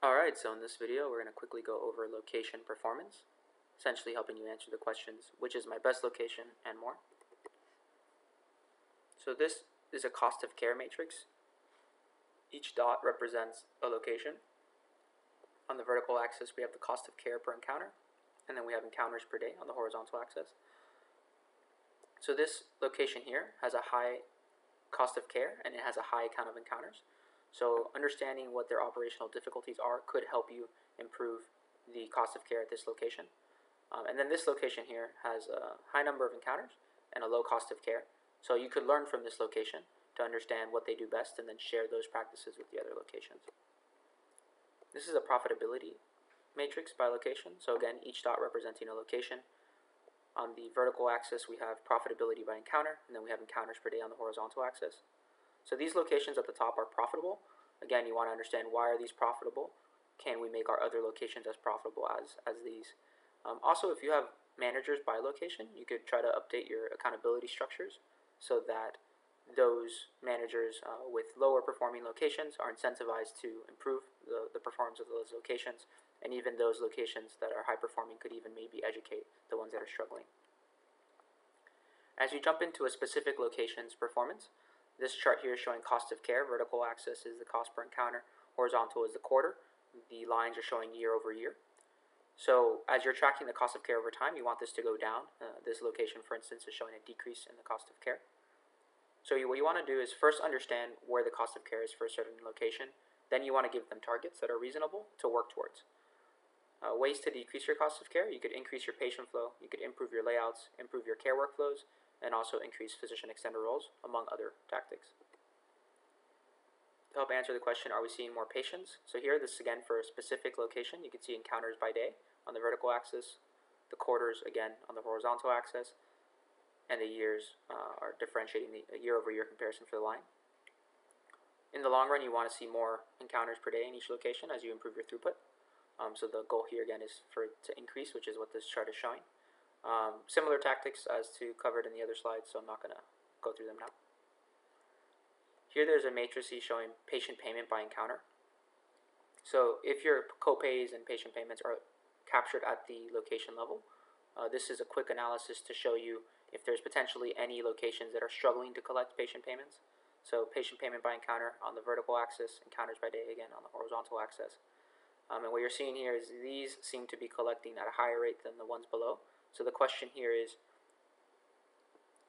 Alright, so in this video we're going to quickly go over location performance, essentially helping you answer the questions, which is my best location, and more. So this is a cost of care matrix. Each dot represents a location. On the vertical axis we have the cost of care per encounter, and then we have encounters per day on the horizontal axis. So this location here has a high cost of care and it has a high count of encounters. So understanding what their operational difficulties are could help you improve the cost of care at this location. And then this location here has a high number of encounters and a low cost of care. So you could learn from this location to understand what they do best and then share those practices with the other locations. This is a profitability matrix by location. So again, each dot representing a location. On the vertical axis we have profitability by encounter, and then we have encounters per day on the horizontal axis. So these locations at the top are profitable. Again, you want to understand why are these profitable? Can we make our other locations as profitable as these? Also, if you have managers by location, you could try to update your accountability structures so that those managers with lower performing locations are incentivized to improve the performance of those locations, and even those locations that are high performing could even maybe educate the ones that are struggling. As you jump into a specific location's performance, this chart here is showing cost of care. Vertical axis is the cost per encounter, horizontal is the quarter. The lines are showing year over year. So as you're tracking the cost of care over time, you want this to go down. This location, for instance, is showing a decrease in the cost of care. So what you want to do is first understand where the cost of care is for a certain location. Then you want to give them targets that are reasonable to work towards. Ways to decrease your cost of care: you could increase your patient flow, you could improve your layouts, improve your care workflows, and also increase physician extender roles, among other tactics. To help answer the question, are we seeing more patients? So here, this is again for a specific location. You can see encounters by day on the vertical axis, the quarters again on the horizontal axis, and the years are differentiating the year-over-year comparison for the line. In the long run, you want to see more encounters per day in each location as you improve your throughput. So the goal here again is for it to increase, which is what this chart is showing. Similar tactics as to covered in the other slides, so I'm not going to go through them now. Here there's a matrix showing patient payment by encounter. So if your copays and patient payments are captured at the location level, this is a quick analysis to show you if there's potentially any locations that are struggling to collect patient payments. So patient payment by encounter on the vertical axis, encounters by day again on the horizontal axis. And what you're seeing here is these seem to be collecting at a higher rate than the ones below. So the question here is,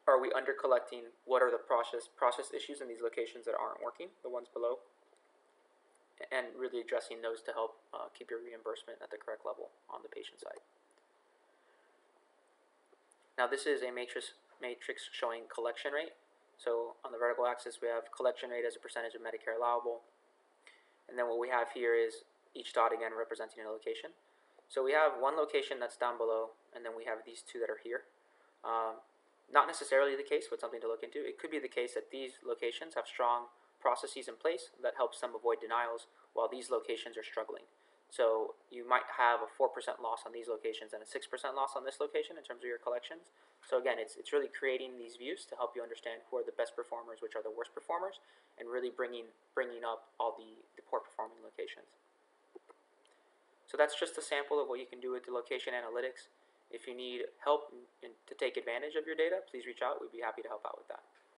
are we under collecting? What are the process issues in these locations that aren't working, the ones below? And really addressing those to help keep your reimbursement at the correct level on the patient side. Now this is a matrix showing collection rate. So on the vertical axis we have collection rate as a percentage of Medicare allowable. And then what we have here is each dot again representing a location. So we have one location that's down below, and then we have these two that are here. Not necessarily the case, but something to look into. It could be the case that these locations have strong processes in place that helps them avoid denials, while these locations are struggling. So you might have a 4% loss on these locations and a 6% loss on this location in terms of your collections. So again, it's really creating these views to help you understand who are the best performers, which are the worst performers, and really bringing up all the poor performing locations. So that's just a sample of what you can do with the location analytics. If you need help to take advantage of your data, please reach out. We'd be happy to help out with that.